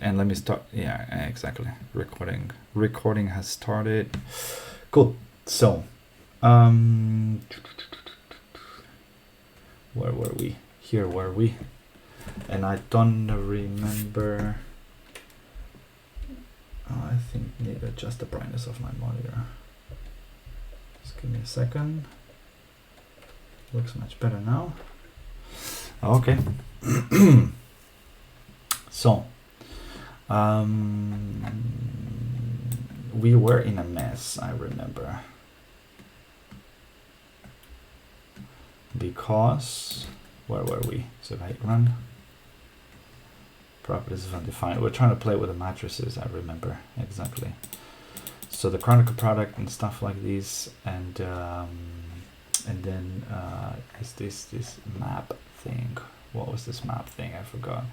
and let me start. Yeah, exactly. Recording has started. Cool. So, where were we? Here were we? And I don't remember. Oh, I think need to adjust the brightness of my monitor. Just give me a second. Looks much better now. Okay. So, we were in a mess, I remember. Because, where were we? So if I hit run, properties is undefined. We're trying to play with the matrices, I remember, exactly. So the Chronicle product and stuff like these, and then is this map thing. What was this map thing? I forgot.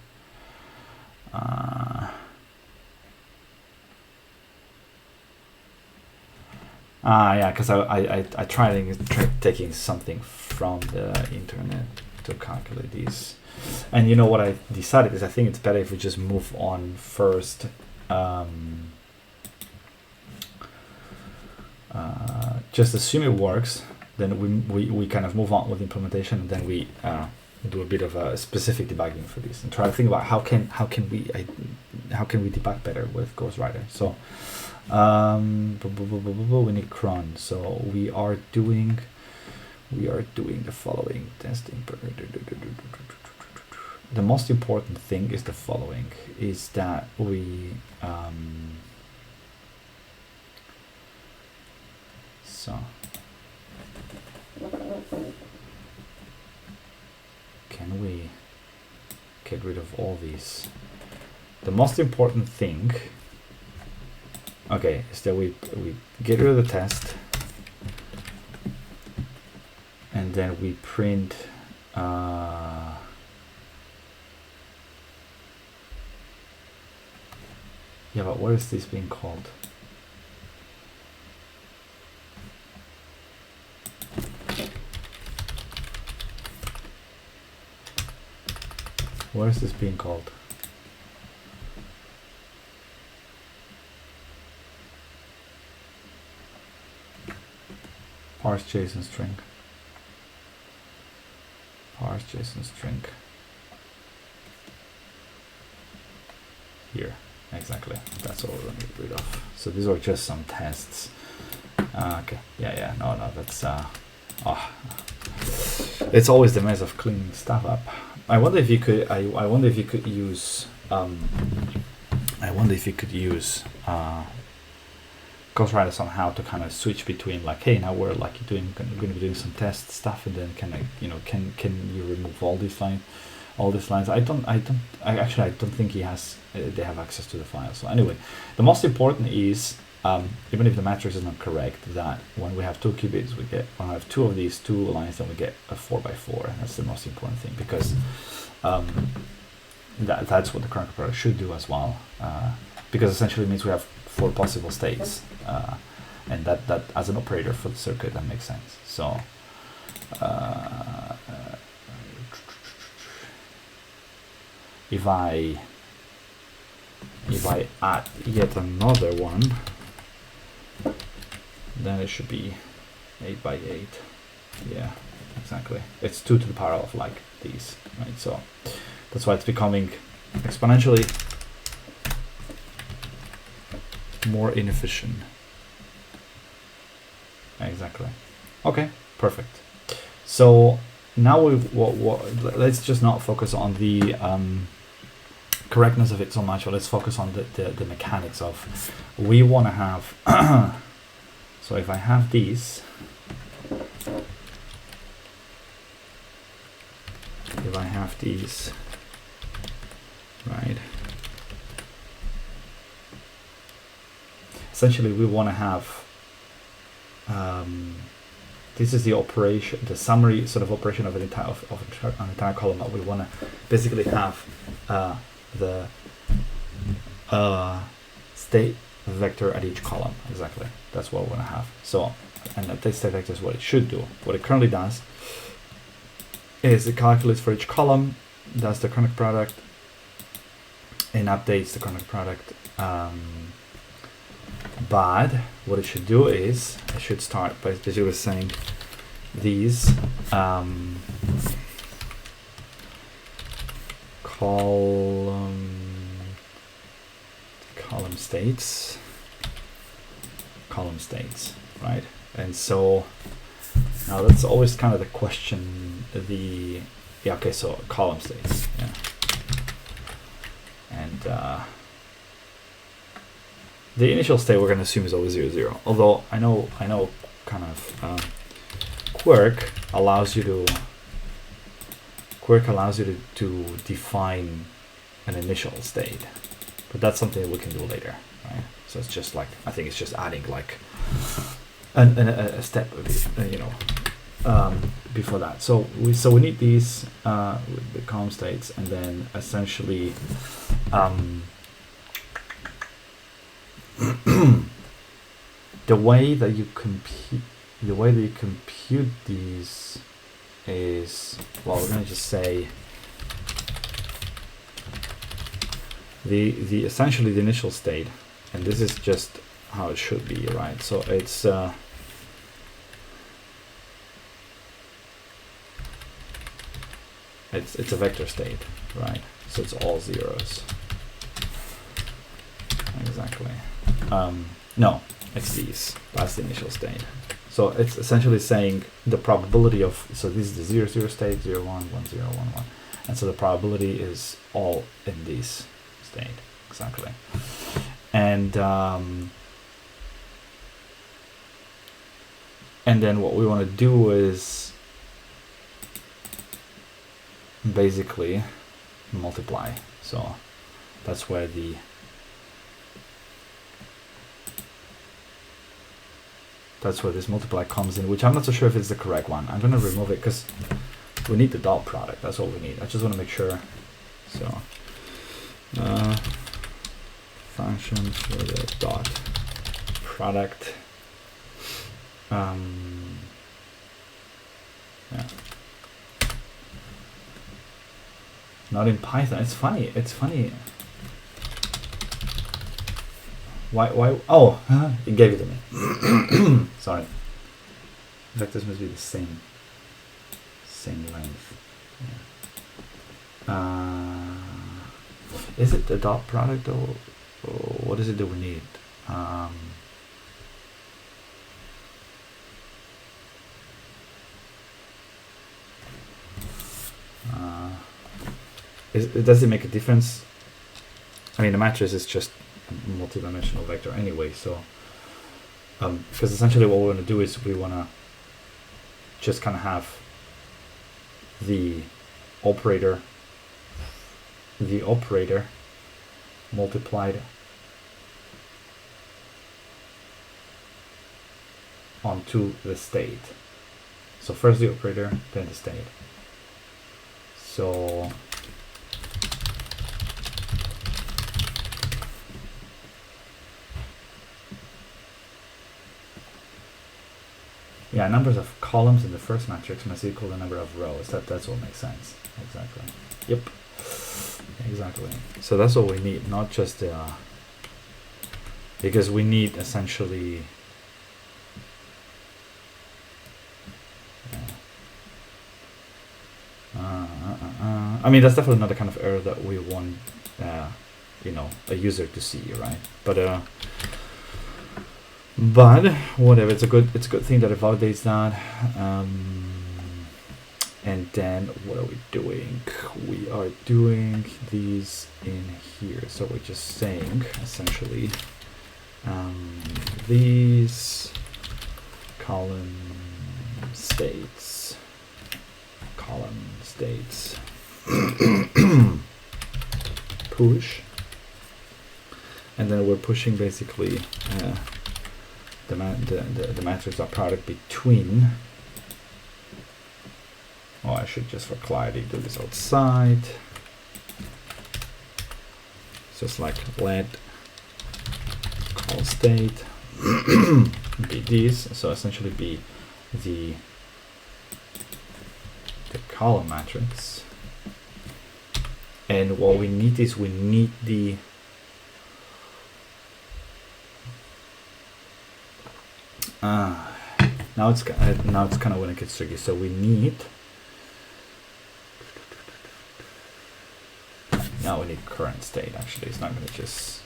Yeah, because I tried taking something from the internet to calculate these, and you know what I decided is I think it's better if we just move on first. Just assume it works, then we kind of move on with implementation, and then we do a bit of a specific debugging for this and try to think about how can we debug better with Ghostwriter. So we need cron, so we are doing the following testing. The most important thing is the following, is that we so can we get rid of all these? The most important thing, okay, is that we get rid of the test, and then we print yeah, but what is this being called? What is this being called? Parse JSON string. Parse JSON string. Here, exactly. That's all we're going to get rid of. So these are just some tests. Okay. Yeah. No. That's it's always the mess of cleaning stuff up. I wonder if you could. I wonder if you could use. I wonder if you could use Ghostwriter somehow to kind of switch between, like, hey, now we're like going to be doing some test stuff, and then can you remove all these lines? I actually don't think he has. They have access to the file. So anyway, the most important is, even if the matrix is not correct, that when we have 2 qubits, when we have 2 of these 2 lines, then we get a 4x4. And that's the most important thing, because that's what the Chronicle product should do as well, because essentially it means we have 4 possible states, and that as an operator for the circuit, that makes sense. So if I add yet another one, then it should be 8x8. Yeah, exactly. It's 2 to the power of like these, right? So that's why it's becoming exponentially more inefficient. Exactly. Okay, perfect. So now let's just not focus on the correctness of it so much, but let's focus on the mechanics of, we want to have so if I have these, right, essentially we want to have this is the operation, the summary sort of operation of an entire column. That we want to basically have the state vector at each column. Exactly, that's what we want to have. So, and that state vector is what it should do. What it currently does is it calculates for each column, does the Chronicle product, and updates the current product. But what it should do is it should start by basically saying these column states, right? And so now that's always kind of the question. Okay, so column states, yeah, and the initial state we're going to assume is always 0, 0. Although I know kind of Quirk allows you to define an initial state, but that's something that we can do later, right? So it's just like, I think it's just adding like a step, before that. So we need these with the column states, and then essentially the way that you compute these is, well, we're going to just say the essentially the initial state, and this is just how it should be, right? So it's it's a vector state, right? So it's all zeros. Exactly. No, it's these. That's the initial state. So it's essentially saying the probability of, so this is the 0, 0 state, 0, 1, 1, 0, 1, 1. And so the probability is all in this state, exactly. And then what we want to do is basically multiply. So that's where this multiply comes in, which I'm not so sure if it's the correct one. I'm going to remove it because we need the dot product. That's all we need. I just want to make sure. So function for the dot product. Yeah. Not in Python. It's funny. Why? Oh, it gave it to me. Sorry. In fact, this must be the same length. Yeah. Is it the dot product, or what is it that we need? Does it make a difference? I mean, the matrix is just a multi-dimensional vector anyway, so because essentially what we want to do is we want to just kind of have the operator multiplied onto the state. So first the operator, then the state. So yeah, numbers of columns in the first matrix must equal the number of rows. That's what makes sense. Exactly. Yep. Exactly. So that's what we need, not just because we need essentially I mean, that's definitely not the kind of error that we want a user to see, right? But whatever, it's a good thing that it validates that. And then what are we doing? We are doing these in here. So we're just saying essentially these column states push, and then we're pushing basically the matrix dot product between. Oh, I should just for clarity do this outside. Just like let call state be this, so essentially be the column matrix, and what we need is we need the now it's kind of when it gets tricky. So we need current state. Actually, it's not going to just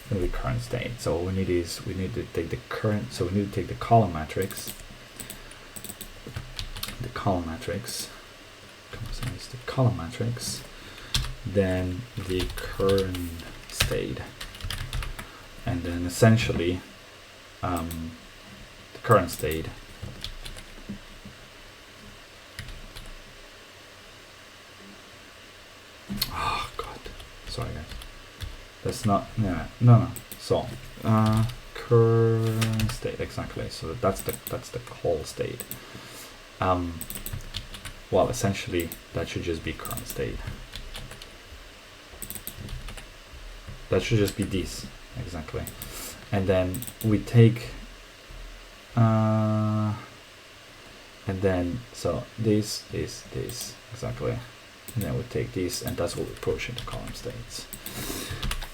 going to be current state. So what we need is we need to take the current. So we need to take the column matrix. The column matrix. Then the current state, and then essentially the current state sorry guys, that's not no so current state, exactly. So that's the call state. Well, essentially that should just be current state. That should just be this, exactly. And then we take and then so this exactly, and then we take this, and that's what we push into column states,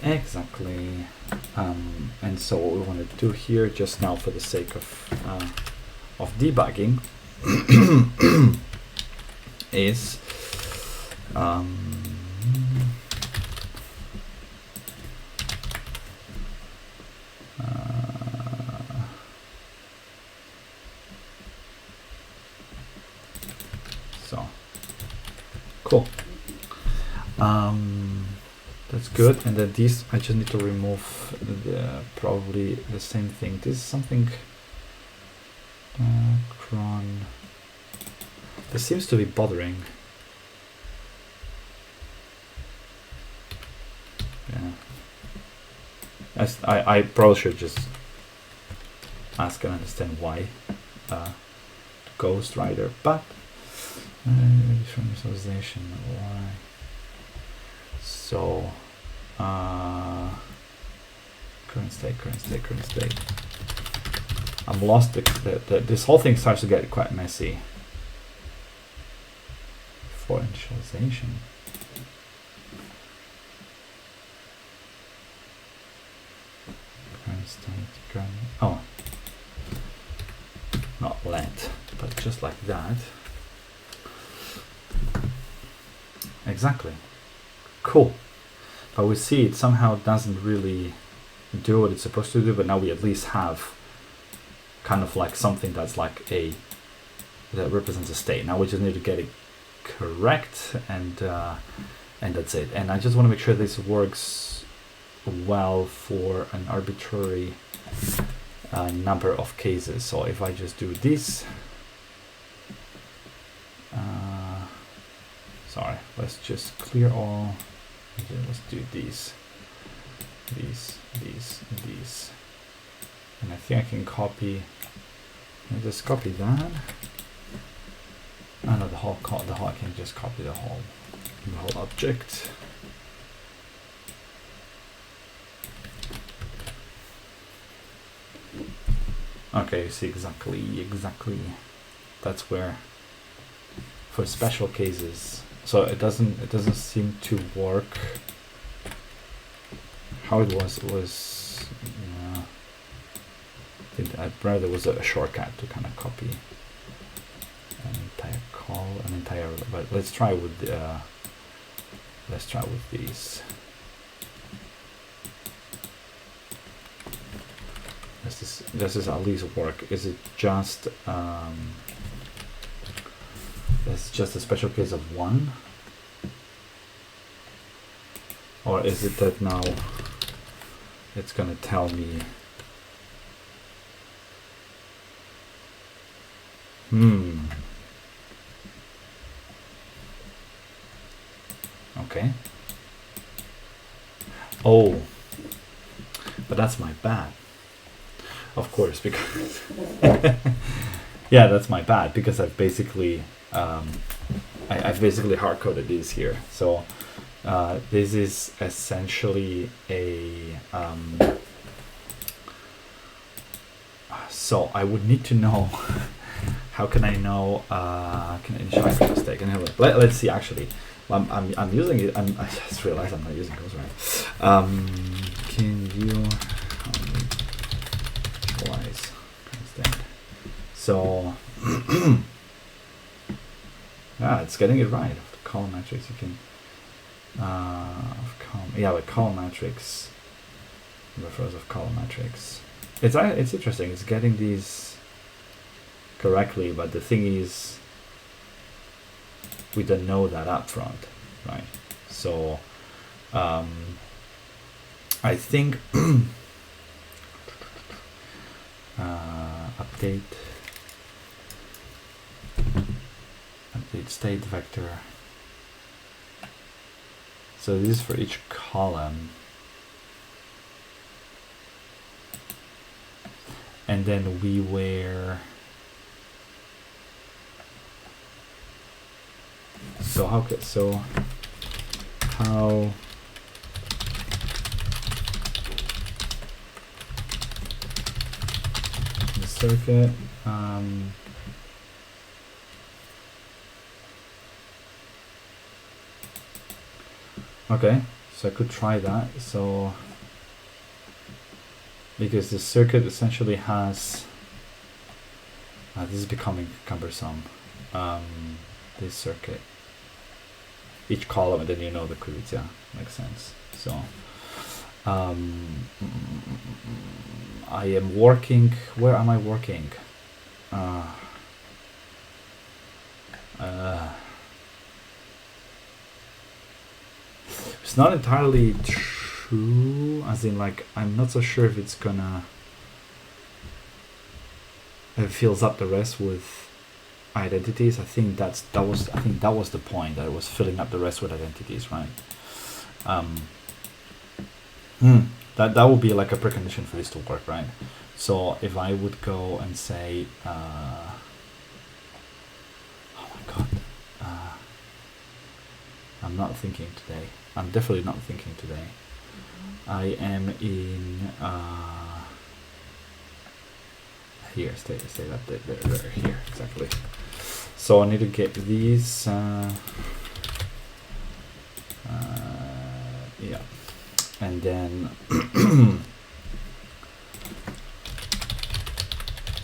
exactly. And so what we want to do here, just now for the sake of debugging, is so cool. That's good. And then these, I just need to remove probably the same thing. This is something cron. This seems to be bothering. Yeah. I probably should just ask and understand why Ghost Rider, but visualization, why? So current state. I'm lost. This whole thing starts to get quite messy. For initialization. Current state, oh, not let, but just like that. Exactly. Cool. But we see it somehow doesn't really do what it's supposed to do, but now we at least have kind of like something that's like that represents a state. Now we just need to get it correct, and that's it. And I just want to make sure this works well for an arbitrary number of cases. So if I just do this, sorry, let's just clear all. Okay, let's do these, and I think I can copy. I'll just copy that. Oh no, the whole I can just copy the whole object. Okay, you see exactly. That's where for special cases. So it doesn't seem to work. How it was I think I'd rather there was a shortcut to kind of copy an entire call, but let's try with these. Does this at least work? Is it just it's just a special case of one, or is it that now it's gonna tell me okay. Oh, but that's my bad, of course, because yeah, that's my bad, because I've basically I've basically hard coded this here. So this is essentially a so I would need to know how can I know? Can I initialize the mistake? And let's see. Actually, I'm using it. I just realized I'm not using Ghostwrite. Can you initialize constant? So yeah, it's getting it right. The column matrix, you can with column matrix refers of column matrix. It's interesting. It's getting these correctly, but the thing is, we don't know that up front, right? So I think update state vector. So this is for each column, and then we were how the circuit okay, so I could try that. So because the circuit essentially has this is becoming cumbersome, this circuit, each column, and then you know the qubits. Yeah, makes sense. So I am working. Where am I working? It's not entirely true, as in, like, I'm not so sure if it's gonna it fills up the rest with identities. I think that was the point, that it was filling up the rest with identities, right? That would be like a precondition for this to work, right? So if I would go and say oh my god, I'm not thinking today. I'm definitely not thinking today. I am in here. Stay that there, here, exactly. So I need to get these. Yeah, and then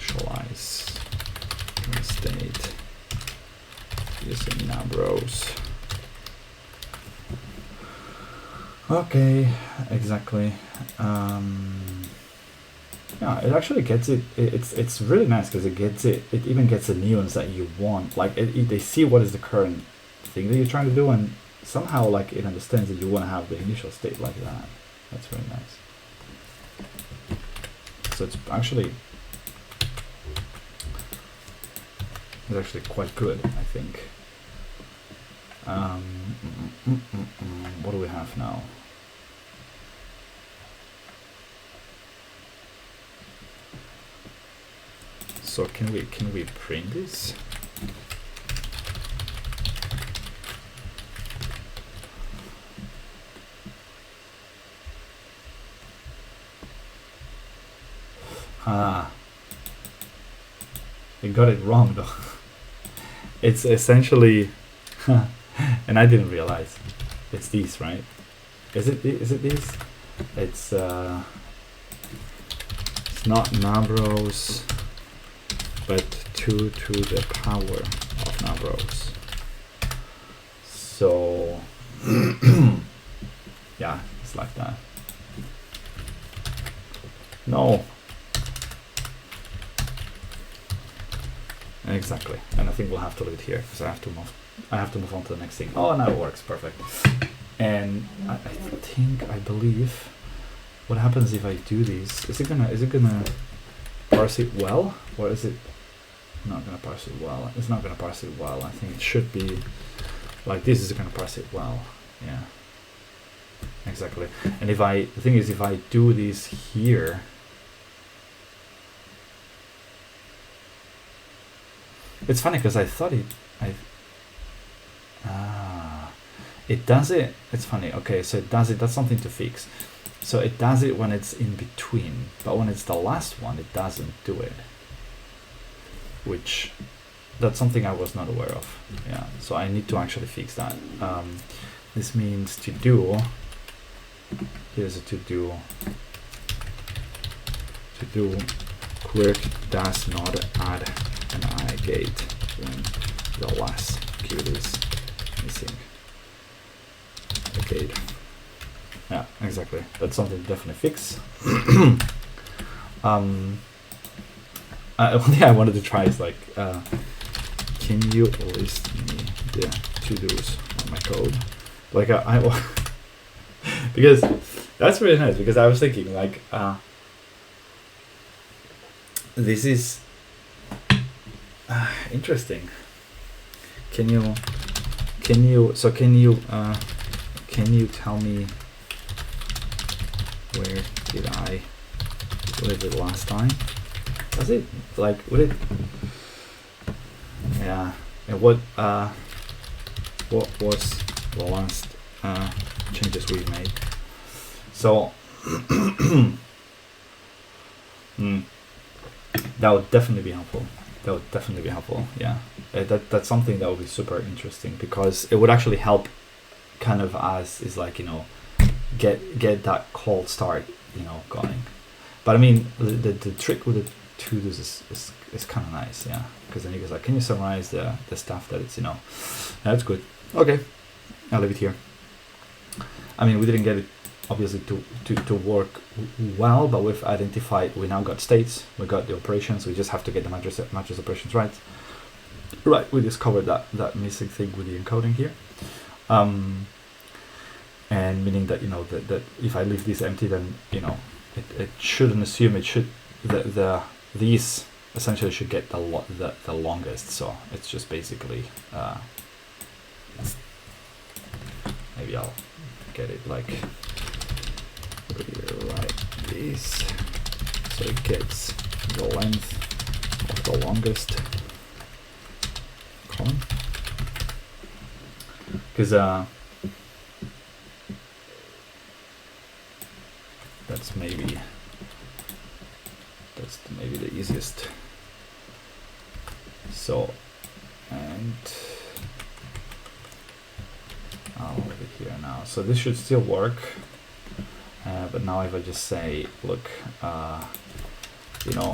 initialize state using nabros. Okay, exactly. Yeah, it actually gets it. It's really nice because it gets it. It even gets the nuance that you want. Like they see what is the current thing that you're trying to do, and somehow like it understands that you want to have the initial state like that. That's very nice. So it's actually quite good, I think. What do we have now? So can we print this? I got it wrong though. It's essentially and I didn't realize it's these, right? Is it these? It's not nabros, but 2 to the power of nabros. So yeah, it's like that. No. Exactly, and I think we'll have to leave it here because I have to move on to the next thing. Oh, now it works perfect. And I believe what happens if I do these, is it gonna parse it well, or is it not gonna parse it well? It's not gonna parse it well. I think it should be like this is gonna parse it well. Yeah, exactly. And the thing is, if I do this here, it's funny because I thought it does it. It's funny. Okay, so it does it. That's something to fix. So it does it when it's in between, but when it's the last one, it doesn't do it. Which that's something I was not aware of. Yeah, so I need to actually fix that. This means to do. Here's a to do. To do quirk does not add an I gate when the last cube is missing a gate. Yeah, exactly. That's something to definitely fix. One thing I wanted to try is like, can you list me the to-dos on my code? Like I because that's really nice, because I was thinking like, this is interesting. Can you tell me where did I live it last time? Was it like, would it? Yeah. And what was the last changes we made? So that would definitely be helpful. That would definitely be helpful. Yeah, that's something that would be super interesting, because it would actually help, kind of as is like, you know, get that cold start, you know, going. But I mean, the trick with the to-dos is kind of nice, yeah, because then you guys like, can you summarize the stuff that it's, you know, that's good. Okay, I'll leave it here. I mean, we didn't get it obviously to work well, but we've identified, we now got states, we got the operations, we just have to get the mattress operations right. Right, we discovered that missing thing with the encoding here. And meaning that, you know, that if I leave this empty, then, you know, it shouldn't assume it should, these essentially should get the longest. So it's just basically, maybe I'll get it like, rewrite this so it gets the length of the longest column, because that's maybe the easiest. So, and I'll leave it here now. So this should still work, but now if I just say, look, you know,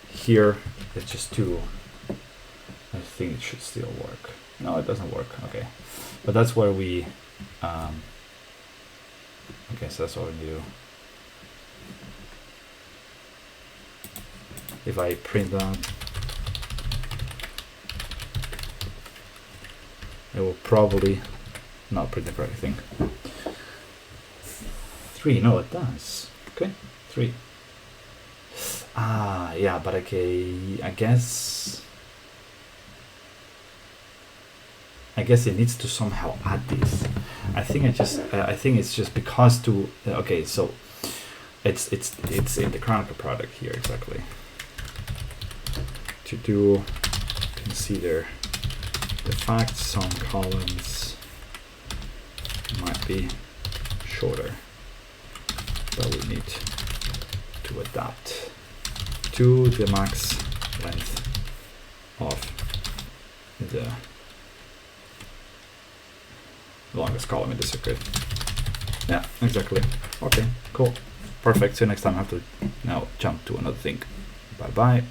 here it's just 2. I think it should still work. No, it doesn't work. Okay, but that's where we. Okay, so that's what we do. If I print that, it will probably not print everything. 3, no, it does. Okay, 3. Yeah, but okay, I guess it needs to somehow add this. I think it's just because to. Okay, so it's in the Chronicle product here exactly. To do, consider the fact some columns might be shorter, but we need to adapt to the max length of the longest column in the circuit. Yeah, exactly. Okay, cool, perfect. So next time I have to now jump to another thing. Bye bye.